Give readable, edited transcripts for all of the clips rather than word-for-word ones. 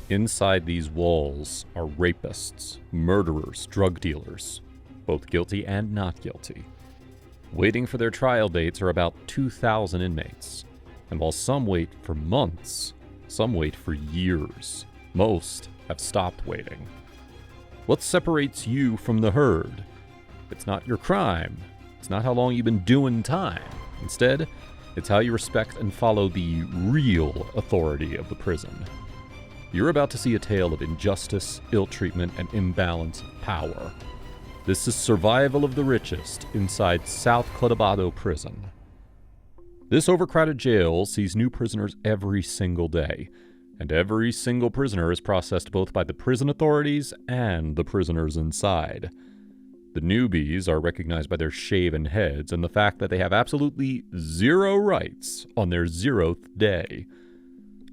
Inside these walls are rapists, murderers, drug dealers, both guilty and not guilty. Waiting for their trial dates are about 2,000 inmates, and while some wait for months, some wait for years. Most have stopped waiting. What separates you from the herd? It's not your crime. It's not how long you've been doing time. Instead, it's how you respect and follow the real authority of the prison. You're about to see a tale of injustice, ill-treatment, and imbalance of power. This is Survival of the Richest inside South Cotabato Prison. This overcrowded jail sees new prisoners every single day, and every single prisoner is processed both by the prison authorities and the prisoners inside. The newbies are recognized by their shaven heads and the fact that they have absolutely zero rights on their zeroth day.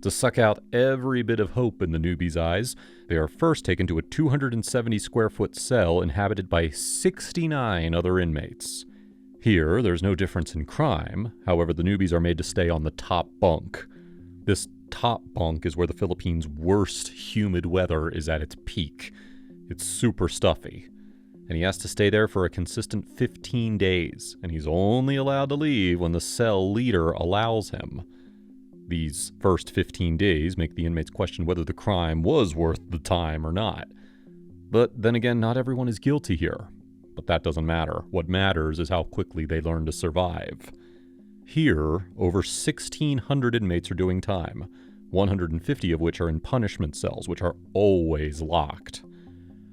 To suck out every bit of hope in the newbies' eyes, they are first taken to a 270-square-foot cell inhabited by 69 other inmates. Here, there's no difference in crime. However, the newbies are made to stay on the top bunk. This top bunk is where the Philippines' worst humid weather is at its peak. It's super stuffy. And he has to stay there for a consistent 15 days, and he's only allowed to leave when the cell leader allows him. These first 15 days make the inmates question whether the crime was worth the time or not. But then again, not everyone is guilty here. But that doesn't matter. What matters is how quickly they learn to survive. Here, over 1,600 inmates are doing time, 150 of which are in punishment cells, which are always locked.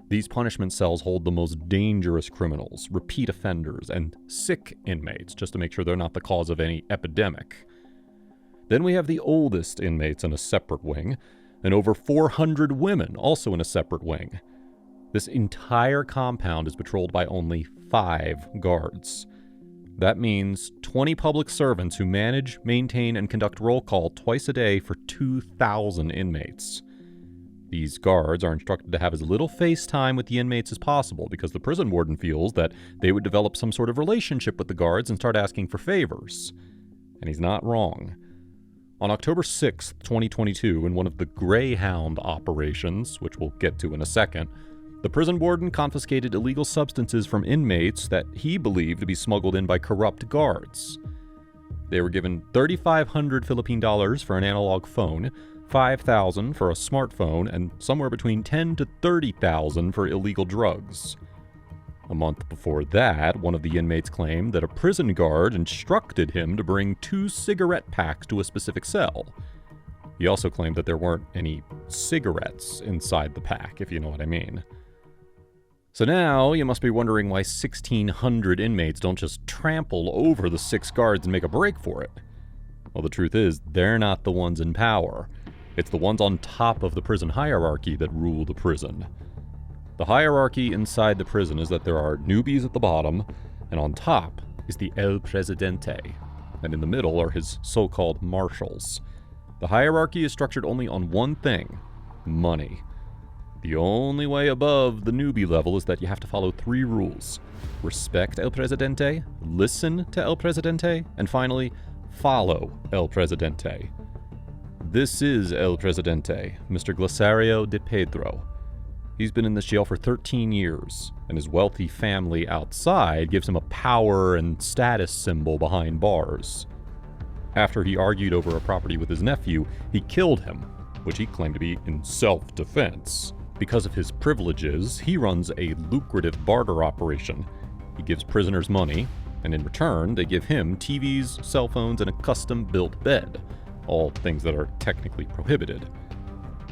These punishment cells hold the most dangerous criminals, repeat offenders, and sick inmates, just to make sure they're not the cause of any epidemic. Then we have the oldest inmates in a separate wing, and over 400 women also in a separate wing. This entire compound is patrolled by only 5 guards. That means 20 public servants who manage, maintain, and conduct roll call twice a day for 2,000 inmates. These guards are instructed to have as little face time with the inmates as possible because the prison warden feels that they would develop some sort of relationship with the guards and start asking for favors. And he's not wrong. On October 6, 2022, in one of the Greyhound operations, which we'll get to in a second, the prison warden confiscated illegal substances from inmates that he believed to be smuggled in by corrupt guards. They were given 3,500 Philippine dollars for an analog phone, 5,000 for a smartphone, and somewhere between 10 to 30,000 for illegal drugs. A month before that, one of the inmates claimed that a prison guard instructed him to bring 2 cigarette packs to a specific cell. He also claimed that there weren't any cigarettes inside the pack, if you know what I mean. So now, you must be wondering why 1,600 inmates don't just trample over the 6 guards and make a break for it. Well, the truth is, they're not the ones in power. It's the ones on top of the prison hierarchy that rule the prison. The hierarchy inside the prison is that there are newbies at the bottom, and on top is the El Presidente, and in the middle are his so-called marshals. The hierarchy is structured only on one thing: money. The only way above the newbie level is that you have to follow 3 rules: respect El Presidente, listen to El Presidente, and finally, follow El Presidente. This is El Presidente, Mr. Glasario de Pedro. He's been in this jail for 13 years, and his wealthy family outside gives him a power and status symbol behind bars. After he argued over a property with his nephew, he killed him, which he claimed to be in self-defense. Because of his privileges, he runs a lucrative barter operation. He gives prisoners money, and in return, they give him TVs, cell phones, and a custom-built bed, all things that are technically prohibited.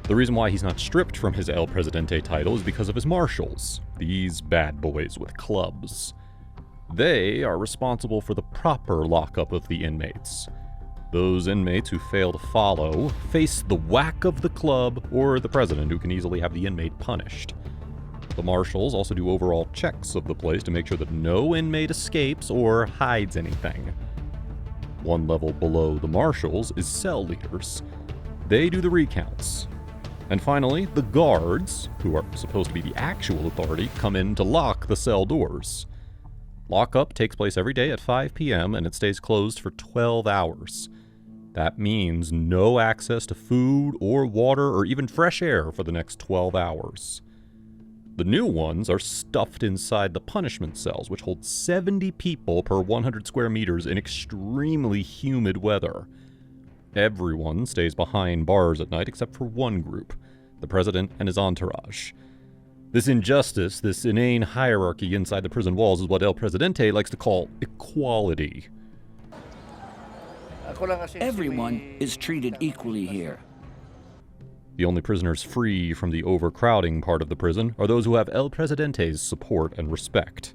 The reason why he's not stripped from his El Presidente title is because of his marshals, these bad boys with clubs. They are responsible for the proper lockup of the inmates. Those inmates who fail to follow face the whack of the club or the president, who can easily have the inmate punished. The marshals also do overall checks of the place to make sure that no inmate escapes or hides anything. One level below the marshals is cell leaders. They do the recounts. And finally, the guards, who are supposed to be the actual authority, come in to lock the cell doors. Lockup takes place every day at 5 p.m. and it stays closed for 12 hours. That means no access to food or water or even fresh air for the next 12 hours. The new ones are stuffed inside the punishment cells, which hold 70 people per 100 square meters in extremely humid weather. Everyone stays behind bars at night except for one group, the president and his entourage. This injustice, this inane hierarchy inside the prison walls is what El Presidente likes to call equality. Everyone is treated equally here. The only prisoners free from the overcrowding part of the prison are those who have El Presidente's support and respect.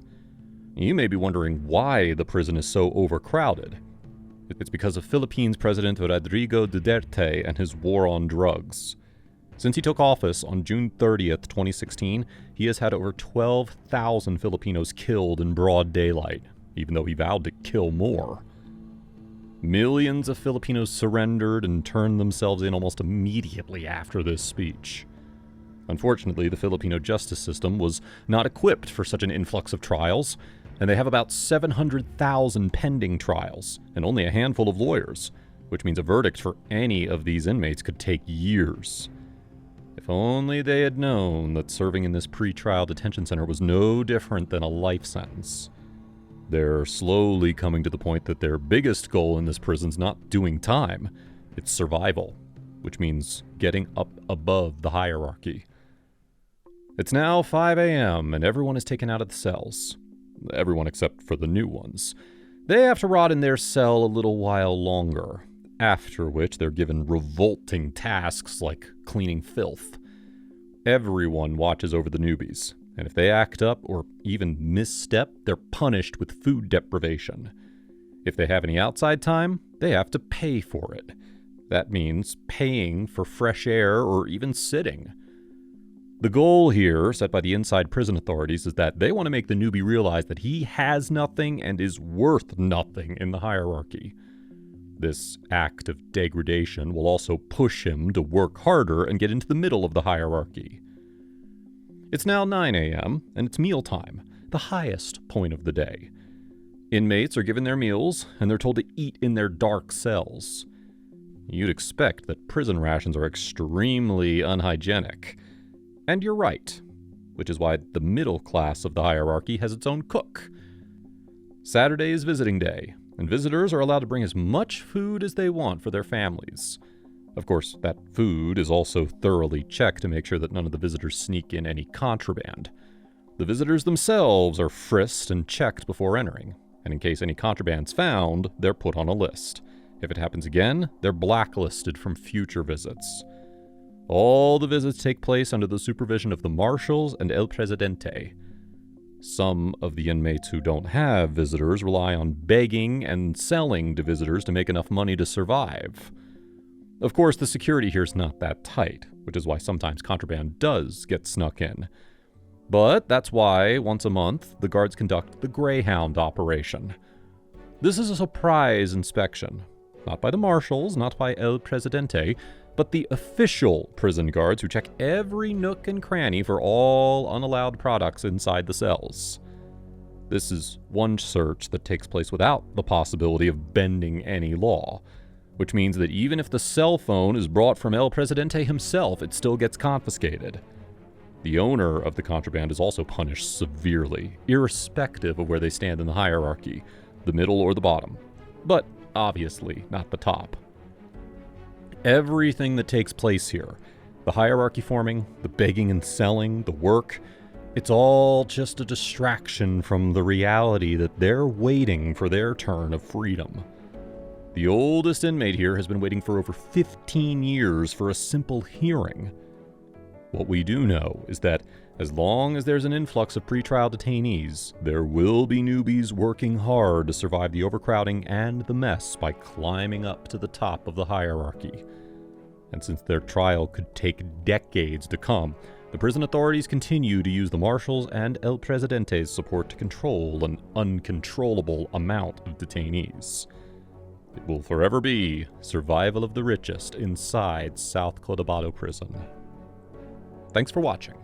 You may be wondering why the prison is so overcrowded. It's because of Philippines President Rodrigo Duterte and his war on drugs. Since he took office on June 30th, 2016, he has had over 12,000 Filipinos killed in broad daylight, even though he vowed to kill more. Millions of Filipinos surrendered and turned themselves in almost immediately after this speech. Unfortunately, the Filipino justice system was not equipped for such an influx of trials, and they have about 700,000 pending trials, and only a handful of lawyers, which means a verdict for any of these inmates could take years. If only they had known that serving in this pre-trial detention center was no different than a life sentence. They're slowly coming to the point that their biggest goal in this prison's not doing time, it's survival, which means getting up above the hierarchy. It's now 5 a.m. and everyone is taken out of the cells. Everyone except for the new ones. They have to rot in their cell a little while longer, after which they're given revolting tasks like cleaning filth. Everyone watches over the newbies, and if they act up or even misstep, they're punished with food deprivation. If they have any outside time, they have to pay for it. That means paying for fresh air or even sitting. The goal here, set by the inside prison authorities, is that they want to make the newbie realize that he has nothing and is worth nothing in the hierarchy. This act of degradation will also push him to work harder and get into the middle of the hierarchy. It's now 9 a.m., and it's mealtime, the highest point of the day. Inmates are given their meals, and they're told to eat in their dark cells. You'd expect that prison rations are extremely unhygienic. And you're right, which is why the middle class of the hierarchy has its own cook. Saturday is visiting day, and visitors are allowed to bring as much food as they want for their families. Of course, that food is also thoroughly checked to make sure that none of the visitors sneak in any contraband. The visitors themselves are frisked and checked before entering, and in case any contraband's found, they're put on a list. If it happens again, they're blacklisted from future visits. All the visits take place under the supervision of the marshals and El Presidente. Some of the inmates who don't have visitors rely on begging and selling to visitors to make enough money to survive. Of course, the security here is not that tight, which is why sometimes contraband does get snuck in. But that's why, once a month, the guards conduct the Greyhound operation. This is a surprise inspection. Not by the marshals, not by El Presidente, but the official prison guards who check every nook and cranny for all unallowed products inside the cells. This is one search that takes place without the possibility of bending any law, which means that even if the cell phone is brought from El Presidente himself, it still gets confiscated. The owner of the contraband is also punished severely, irrespective of where they stand in the hierarchy, the middle or the bottom, but obviously not the top. Everything that takes place here, the hierarchy forming, the begging and selling, the work, it's all just a distraction from the reality that they're waiting for their turn of freedom. The oldest inmate here has been waiting for over 15 years for a simple hearing. What we do know is that as long as there's an influx of pretrial detainees, there will be newbies working hard to survive the overcrowding and the mess by climbing up to the top of the hierarchy. And since their trial could take decades to come, the prison authorities continue to use the marshals and El Presidente's support to control an uncontrollable amount of detainees. It will forever be survival of the richest inside South Cotabato prison. Thanks for watching.